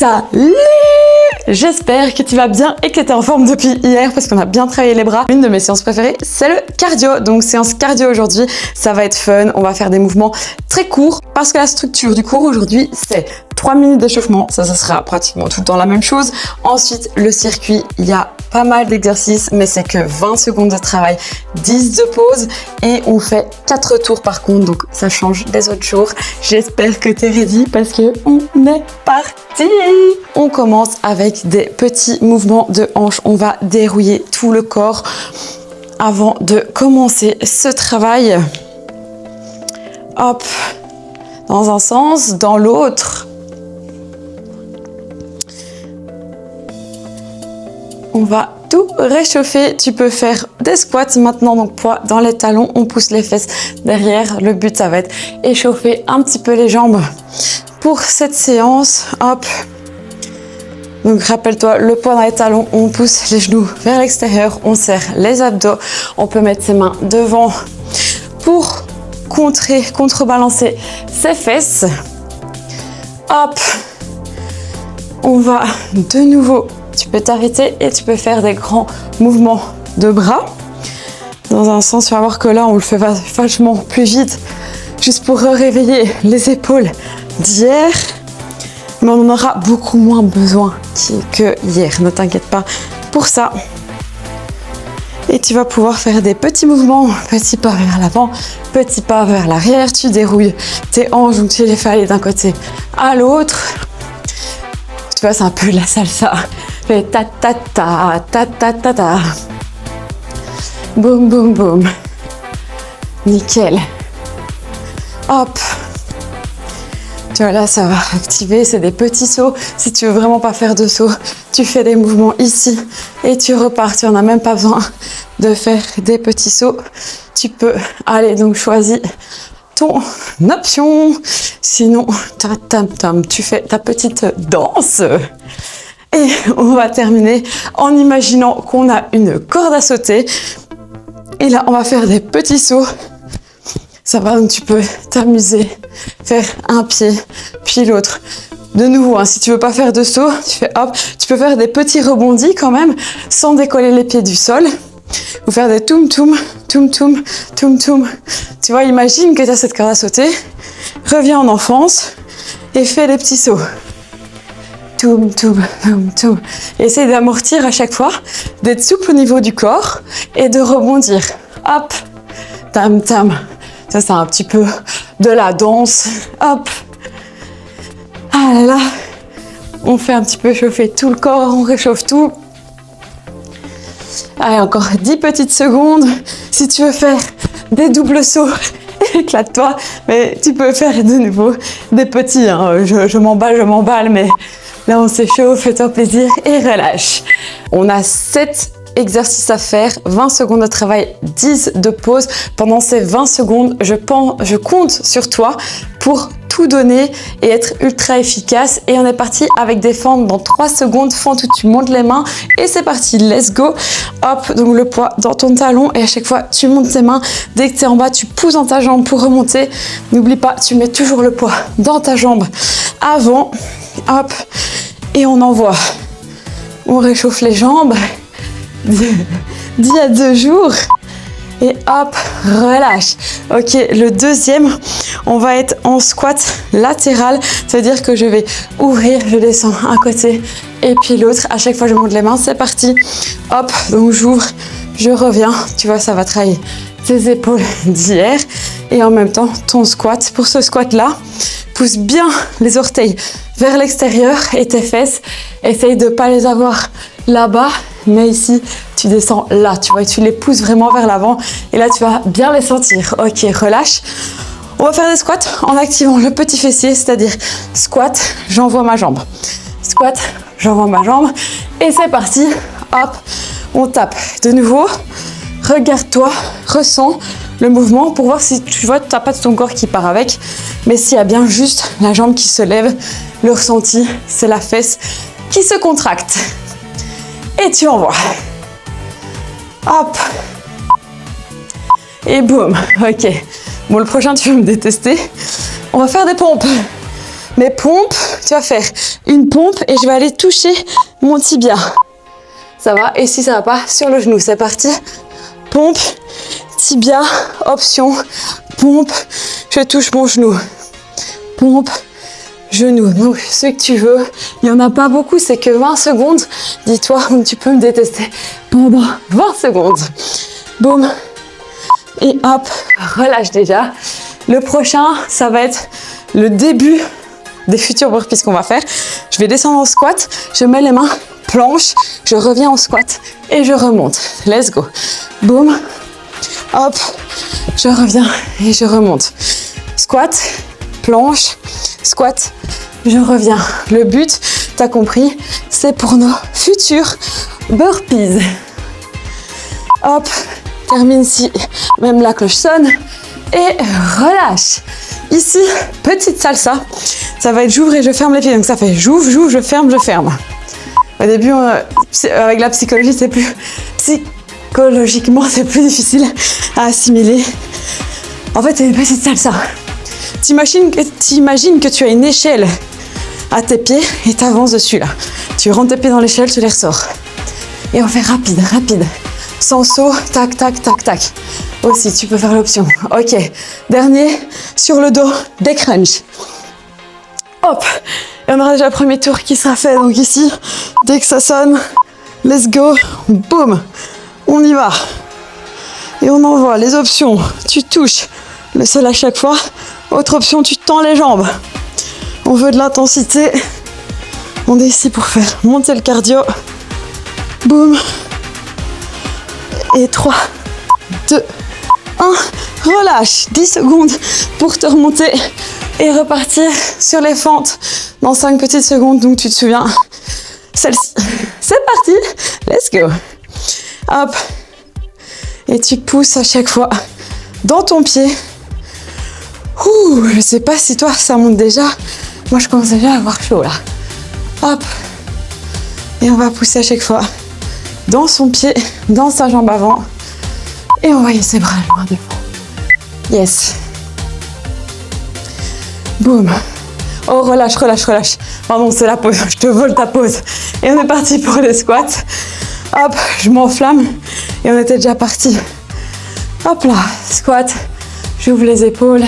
Salut! J'espère que tu vas bien et que tu es en forme depuis hier parce qu'on a bien travaillé les bras. Une de mes séances préférées, c'est le cardio. Donc séance cardio aujourd'hui, ça va être fun. On va faire des mouvements très courts parce que la structure du cours aujourd'hui, c'est 3 minutes d'échauffement. Ça sera pratiquement tout le temps la même chose. Ensuite, le circuit, il y a pas mal d'exercices, mais c'est que 20 secondes de travail, 10 de pause et on fait 4 tours par contre, donc ça change des autres jours. J'espère que tu es ready parce que on est parti. On commence avec des petits mouvements de hanches. On va dérouiller tout le corps avant de commencer ce travail. Hop, dans un sens, dans l'autre. On va tout réchauffer. Tu peux faire des squats maintenant, donc poids dans les talons. On pousse les fesses derrière. Le but, ça va être échauffer un petit peu les jambes pour cette séance. Hop. Donc rappelle-toi, le poids dans les talons, on pousse les genoux vers l'extérieur, on serre les abdos. On peut mettre ses mains devant pour contrebalancer ses fesses. Hop. On va de nouveau. Tu peux t'arrêter et tu peux faire des grands mouvements de bras. Dans un sens, tu vas voir que là, on le fait vachement plus vite, juste pour réveiller les épaules d'hier. Mais on en aura beaucoup moins besoin que hier, ne t'inquiète pas pour ça. Et tu vas pouvoir faire des petits mouvements, petits pas vers l'avant, petits pas vers l'arrière. Tu dérouilles tes hanches, donc tu les fais aller d'un côté à l'autre. Tu vois, c'est un peu la salsa. Fais ta ta ta ta ta ta ta. Boum boum boum. Nickel. Hop. Tu vois là, ça va activer, c'est des petits sauts. Si tu veux vraiment pas faire de saut, tu fais des mouvements ici et tu repars. Tu n'en as même pas besoin de faire des petits sauts. Tu peux aller donc choisir ton option. Sinon, tu fais ta petite danse. Et on va terminer en imaginant qu'on a une corde à sauter. Et là, on va faire des petits sauts. Ça va, donc tu peux t'amuser, faire un pied, puis l'autre. De nouveau, hein, si tu veux pas faire de saut, tu fais hop. Tu peux faire des petits rebondis quand même, sans décoller les pieds du sol. Ou faire des toum toum, toum toum, toum toum. Tu vois, imagine que tu as cette corde à sauter. Reviens en enfance et fais des petits sauts. Toum, toum, toum, toum. Essaye d'amortir à chaque fois, d'être souple au niveau du corps et de rebondir. Hop, tam, tam. Ça, c'est un petit peu de la danse. Hop. Ah là là. On fait un petit peu chauffer tout le corps, on réchauffe tout. Allez, encore 10 petites secondes. Si tu veux faire des doubles sauts, éclate-toi. Mais tu peux faire de nouveau des petits. Hein. Je m'emballe, mais là, on s'échauffe, fais-toi plaisir et relâche. On a 7 exercices à faire, 20 secondes de travail, 10 de pause. Pendant ces 20 secondes, je compte sur toi pour tout donner et être ultra efficace. Et on est parti avec des fentes dans 3 secondes. Fente où tu montes les mains et c'est parti, let's go. Hop, donc le poids dans ton talon et à chaque fois, tu montes tes mains. Dès que tu es en bas, tu pousses dans ta jambe pour remonter. N'oublie pas, tu mets toujours le poids dans ta jambe avant. Hop, et on envoie. On réchauffe les jambes. 10 à 2 jours et hop, relâche. Ok, le deuxième, on va être en squat latéral, c'est-à-dire que je vais ouvrir, je descends un côté et puis l'autre. À chaque fois, je monte les mains, c'est parti. Hop, donc j'ouvre, je reviens. Tu vois, ça va travailler tes épaules d'hier et en même temps ton squat. Pour ce squat-là, pousse bien les orteils vers l'extérieur et tes fesses. Essaye de ne pas les avoir là-bas, mais ici, tu descends là, tu vois, et tu les pousses vraiment vers l'avant. Et là, tu vas bien les sentir. Ok, relâche. On va faire des squats en activant le petit fessier, c'est-à-dire squat, j'envoie ma jambe. Squat, j'envoie ma jambe. Et c'est parti. Hop, on tape. De nouveau, regarde-toi, ressens le mouvement pour voir si tu vois, tu n'as pas tout ton corps qui part avec, mais s'il y a bien juste la jambe qui se lève, le ressenti, c'est la fesse qui se contracte. Et tu envoies. Hop. Et boum. Ok. Bon, le prochain, tu vas me détester. On va faire des pompes. Mes pompes, tu vas faire une pompe et je vais aller toucher mon tibia. Ça va? Et si ça va pas, sur le genou, c'est parti. Pompe, tibia, option, pompe, je touche mon genou. Pompe, genou. Donc, ce que tu veux, il n'y en a pas beaucoup, c'est que 20 secondes. Dis-toi, tu peux me détester pendant 20 secondes. Boum. Et hop, relâche déjà. Le prochain, ça va être le début des futurs burpees qu'on va faire. Je vais descendre en squat, je mets les mains planche, je reviens en squat et je remonte. Let's go. Boum. Hop, je reviens et je remonte. Squat, planche, squat, je reviens. Le but, t'as compris, c'est pour nos futurs burpees. Hop, termine si même la cloche sonne et relâche. Ici, petite salsa, ça va être j'ouvre et je ferme les pieds. Donc ça fait j'ouvre, j'ouvre, je ferme, je ferme. Au début, avec la psychologie, c'est plus psychologiquement, c'est plus difficile à assimiler. En fait, c'est une petite salsa. T'imagines que tu as une échelle à tes pieds et t'avances dessus là. Tu rentres tes pieds dans l'échelle, tu les ressors. Et on fait rapide, rapide. Sans saut, tac, tac, tac, tac. Aussi, tu peux faire l'option. Ok, dernier, sur le dos, des crunchs. Hop, et on aura déjà le premier tour qui sera fait. Donc ici, dès que ça sonne, let's go, boum, on y va. Et on envoie les options. Tu touches le sol à chaque fois. Autre option, tu tends les jambes. On veut de l'intensité. On est ici pour faire monter le cardio. Boum. Et 3, 2, 1. Relâche. 10 secondes pour te remonter et repartir sur les fentes dans 5 petites secondes. Donc tu te souviens, celle-ci. C'est parti. Let's go. Hop. Et tu pousses à chaque fois dans ton pied. Ouh, je sais pas si toi ça monte déjà. Moi je commence déjà à avoir chaud là. Hop. Et on va pousser à chaque fois dans son pied, dans sa jambe avant. Et envoyer ses bras loin devant. Yes. Boum. Oh, relâche, relâche, relâche. Pardon, c'est la pause. Je te vole ta pause. Et on est parti pour les squats. Hop, je m'enflamme. Et on était déjà parti. Hop là, squat. J'ouvre les épaules.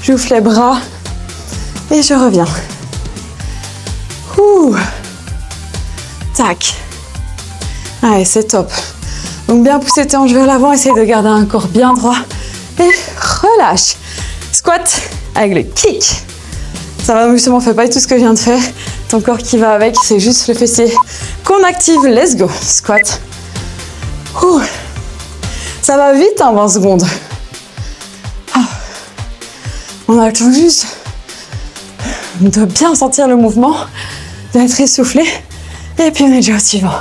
J'ouvre les bras. Et je reviens. Ouh. Tac. Allez, c'est top. Donc bien pousser tes hanches vers l'avant. Essaye de garder un corps bien droit. Et relâche. Squat avec le kick. Ça va justement, fais pas tout ce que je viens de faire. Ton corps qui va avec, c'est juste le fessier qu'on active. Let's go. Squat. Ouh. Ça va vite, hein, 20 secondes. Ah. On attend juste de bien sentir le mouvement, d'être essoufflé. Et puis on est déjà au suivant.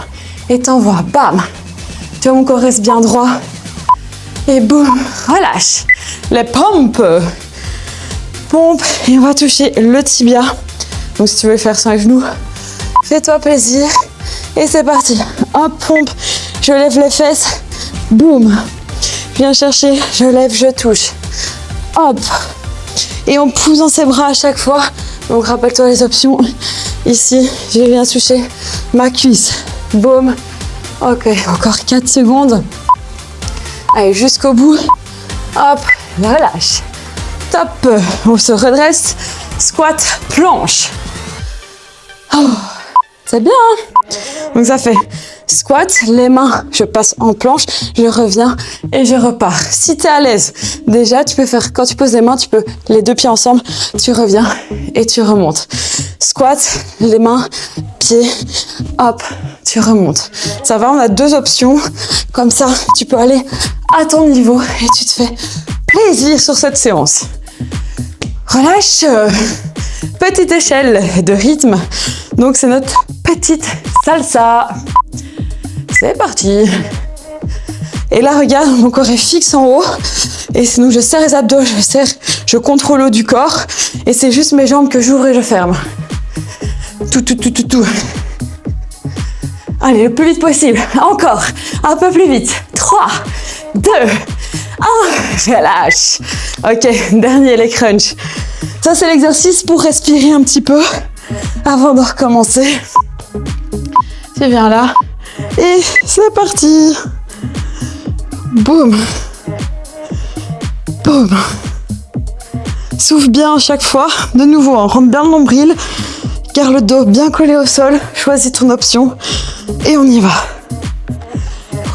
Et t'envoies, bam. Tu vois, mon corps reste bien droit. Et boum, relâche. Les pompes. Pompe. Et on va toucher le tibia. Donc si tu veux faire ça avec genou, fais-toi plaisir. Et c'est parti. Hop, pompe. Je lève les fesses. Boum. Je viens chercher. Je lève, je touche. Hop. Et on pousse dans ses bras à chaque fois. Donc rappelle-toi les options. Ici, je viens toucher ma cuisse. Boum. Ok, encore 4 secondes. Allez, jusqu'au bout. Hop, relâche. Top. On se redresse. Squat, planche. Oh, c'est bien, hein? Donc ça fait squat, les mains, je passe en planche, je reviens et je repars. Si tu es à l'aise, déjà, tu peux faire, quand tu poses les mains, tu peux les deux pieds ensemble, tu reviens et tu remontes. Squat, les mains, pieds, hop, tu remontes. Ça va, on a 2 options. Comme ça, tu peux aller à ton niveau et tu te fais plaisir sur cette séance. Relâche. Petite échelle de rythme. Donc, c'est notre petite salsa. C'est parti. Et là, regarde, mon corps est fixe en haut. Et sinon, je serre les abdos, je contrôle le haut du corps. Et c'est juste mes jambes que j'ouvre et je ferme. Tout. Allez, le plus vite possible. Encore. Un peu plus vite. 3, 2, 1. Relâche. Ok, dernier, les crunchs. Ça, c'est l'exercice pour respirer un petit peu avant de recommencer. Tu viens là. Et c'est parti. Boum. Boum. Souffle bien à chaque fois. De nouveau, on rentre bien le nombril. Garde le dos bien collé au sol. Choisis ton option. Et on y va.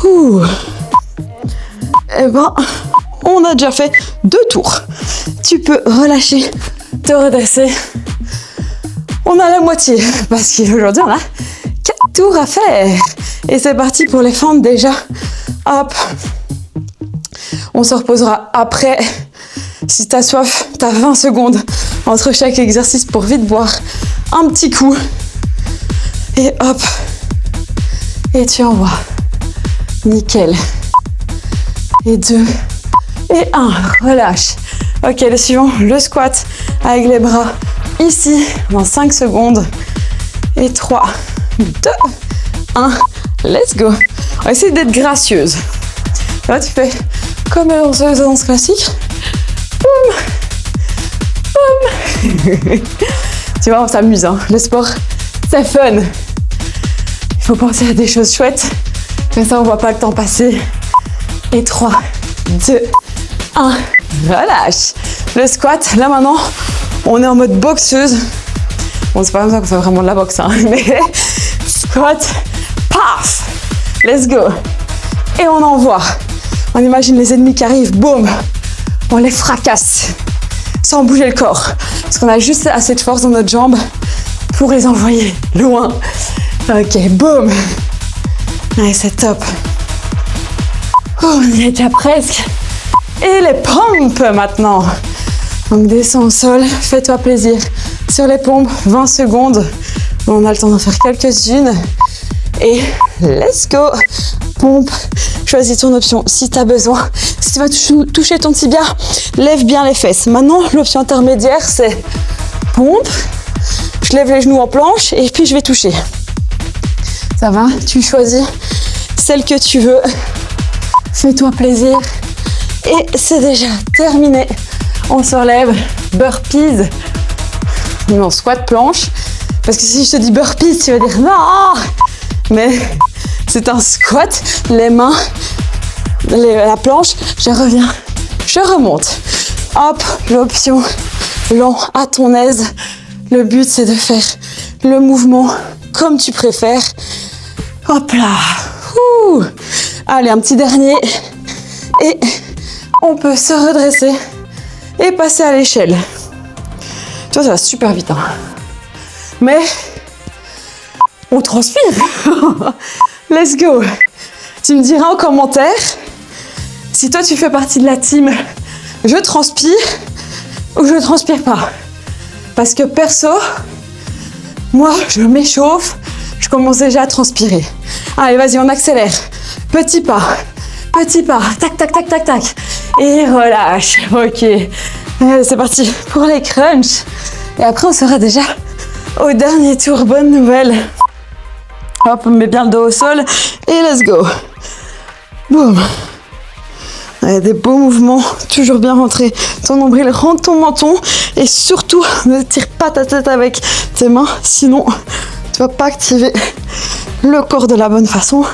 Ouh. Eh ben, on a déjà fait 2 tours. Tu peux relâcher, te redresser. On a la moitié, parce qu'aujourd'hui, on a 4 tours à faire. Et c'est parti pour les fentes déjà. Hop. On se reposera après. Si t'as soif, t'as 20 secondes entre chaque exercice pour vite boire un petit coup. Et hop. Et tu envoies. Nickel. Et 2. Et 1. Relâche. Ok, le suivant, le squat avec les bras ici dans 5 secondes. Et 3, 2, 1. Let's go. On va essayer d'être gracieuse. Là, tu fais comme dans la danse classique. Boum. Boum. Tu vois, on s'amuse. Hein. Le sport, c'est fun. Il faut penser à des choses chouettes. Comme ça, on ne voit pas le temps passer. Et 3, 2, 1. Relâche. Le squat, là maintenant, on est en mode boxeuse. Bon, c'est pas comme ça qu'on fait vraiment de la boxe, hein, mais squat, paf. Let's go. Et on envoie. On imagine les ennemis qui arrivent, boum. On les fracasse sans bouger le corps. Parce qu'on a juste assez de force dans notre jambe pour les envoyer loin. Ok, boum. Allez, c'est top. Oh, on y est déjà presque. Et les pompes maintenant. Donc descends au sol, fais-toi plaisir. Sur les pompes, 20 secondes. On a le temps d'en faire quelques-unes. Et let's go. Pompe, choisis ton option si tu as besoin. Si tu vas toucher ton tibia, lève bien les fesses. Maintenant, l'option intermédiaire, c'est pompe. Je lève les genoux en planche et puis je vais toucher. Ça va? Tu choisis celle que tu veux. Fais-toi plaisir. Et c'est déjà terminé. On se relève. Burpees. Non, squat planche. Parce que si je te dis burpees, tu vas dire non. Mais c'est un squat. Les mains, la planche. Je reviens. Je remonte. Hop, l'option lent à ton aise. Le but, c'est de faire le mouvement comme tu préfères. Hop là. Ouh. Allez, un petit dernier. Et on peut se redresser et passer à l'échelle. Tu vois, ça va super vite. Hein. Mais on transpire. Let's go. Tu me diras en commentaire si toi, tu fais partie de la team je transpire ou je transpire pas. Parce que perso, moi, je m'échauffe. Je commence déjà à transpirer. Allez, vas-y, on accélère. Petit pas. Petit pas. Tac, tac, tac, tac, tac. Et relâche. Ok. Allez, c'est parti pour les crunchs. Et après, on sera déjà au dernier tour. Bonne nouvelle. Hop, on met bien le dos au sol. Et let's go. Boum. Allez, des beaux mouvements. Toujours bien rentrer ton nombril. Rentre ton menton. Et surtout, ne tire pas ta tête avec tes mains. Sinon, tu vas pas activer le corps de la bonne façon.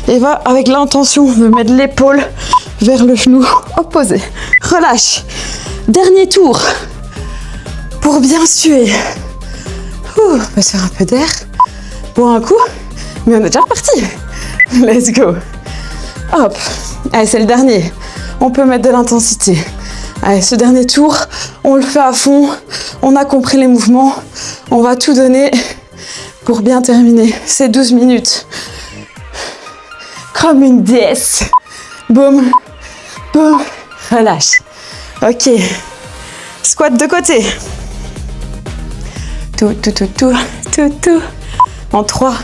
Et va avec l'intention de mettre l'épaule vers le genou opposé. Relâche. Dernier tour pour bien suer. On va se faire un peu d'air. Boire un coup. Mais on est déjà reparti. Let's go. Hop. Allez, c'est le dernier. On peut mettre de l'intensité. Allez, ce dernier tour, on le fait à fond. On a compris les mouvements. On va tout donner pour bien terminer ces 12 minutes. Comme une déesse. Boum, boum, relâche. Ok. Squat de côté. Tout. En 3,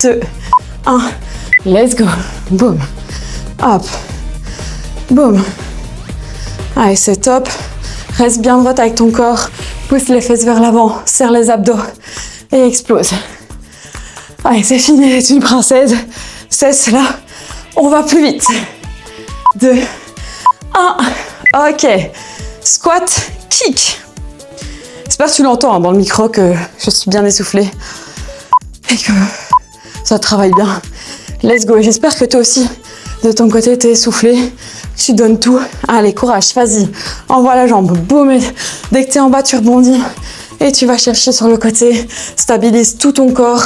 2, 1. Let's go. Boum. Hop. Boum. Allez, c'est top. Reste bien droite avec ton corps. Pousse les fesses vers l'avant. Serre les abdos. Et explose. Allez, c'est fini d'être une princesse. Cesse là. On va plus vite. 2, 1. Ok. Squat, kick. J'espère que tu l'entends hein, dans le micro que je suis bien essoufflée et que ça travaille bien. Let's go. J'espère que toi aussi, de ton côté, t'es essoufflé. Tu donnes tout. Allez, courage, vas-y. Envoie la jambe. Boum. Et dès que t'es en bas, tu rebondis. Et tu vas chercher sur le côté. Stabilise tout ton corps.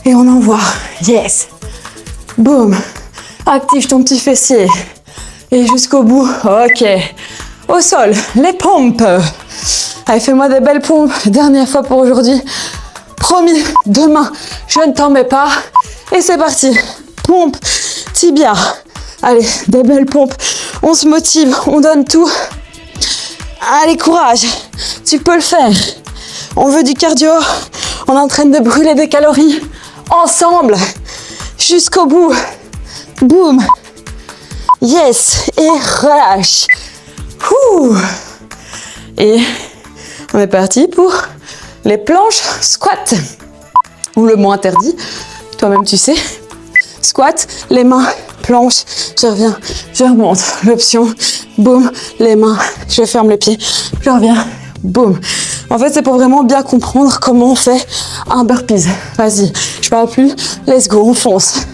Et on envoie. Yes. Boum. Active ton petit fessier. Et jusqu'au bout. Ok. Au sol. Les pompes. Allez, fais-moi des belles pompes. Dernière fois pour aujourd'hui. Promis, demain, je ne t'en mets pas. Et c'est parti. Pompe, tibia. Allez, des belles pompes. On se motive, on donne tout. Allez, courage. Tu peux le faire. On veut du cardio. On est en train de brûler des calories. Ensemble. Jusqu'au bout. Boum. Yes. Et relâche. Ouh. Et on est parti pour les planches squat. Ou le mot interdit. Toi-même, tu sais. Squat, les mains, planche, je reviens, je remonte. L'option, boum, les mains, je ferme les pieds, je reviens, boum. En fait, c'est pour vraiment bien comprendre comment on fait un burpees. Vas-y, je parle plus, let's go, on fonce.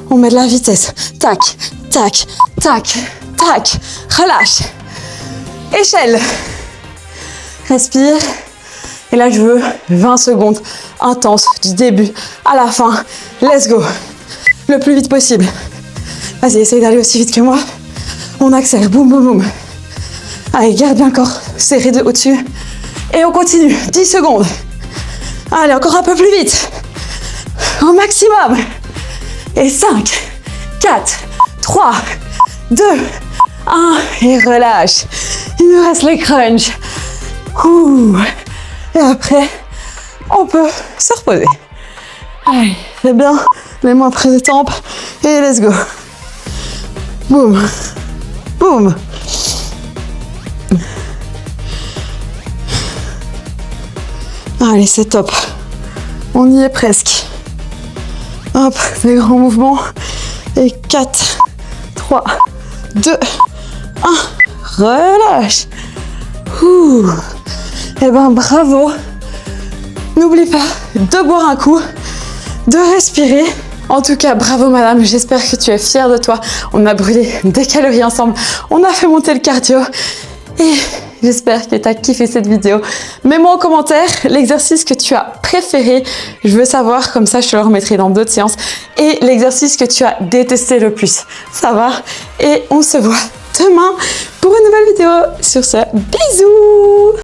On met de la vitesse. Tac, tac, tac, tac. Relâche. Échelle. Respire. Et là, je veux 20 secondes intenses du début à la fin. Let's go. Le plus vite possible. Vas-y, essaye d'aller aussi vite que moi. On accélère. Boum, boum, boum. Allez, garde bien le corps serré de au-dessus. Et on continue. 10 secondes. Allez, encore un peu plus vite. Au maximum. Et 5, 4, 3, 2, 1. Et relâche. Il nous reste les crunchs. Ouh. Et après, on peut se reposer. Allez, c'est bien. Les mains près des tempes. Et let's go. Boum. Boum. Allez, c'est top. On y est presque. Hop, des grands mouvements. Et 4, 3, 2, 1. Relâche. Ouh. Eh ben, bravo. N'oublie pas de boire un coup, de respirer. En tout cas, bravo madame, j'espère que tu es fière de toi. On a brûlé des calories ensemble, on a fait monter le cardio et j'espère que tu as kiffé cette vidéo. Mets-moi en commentaire l'exercice que tu as préféré, je veux savoir, comme ça je te le remettrai dans d'autres séances, et l'exercice que tu as détesté le plus. Ça va? Et on se voit demain pour une nouvelle vidéo. Sur ce, bisous!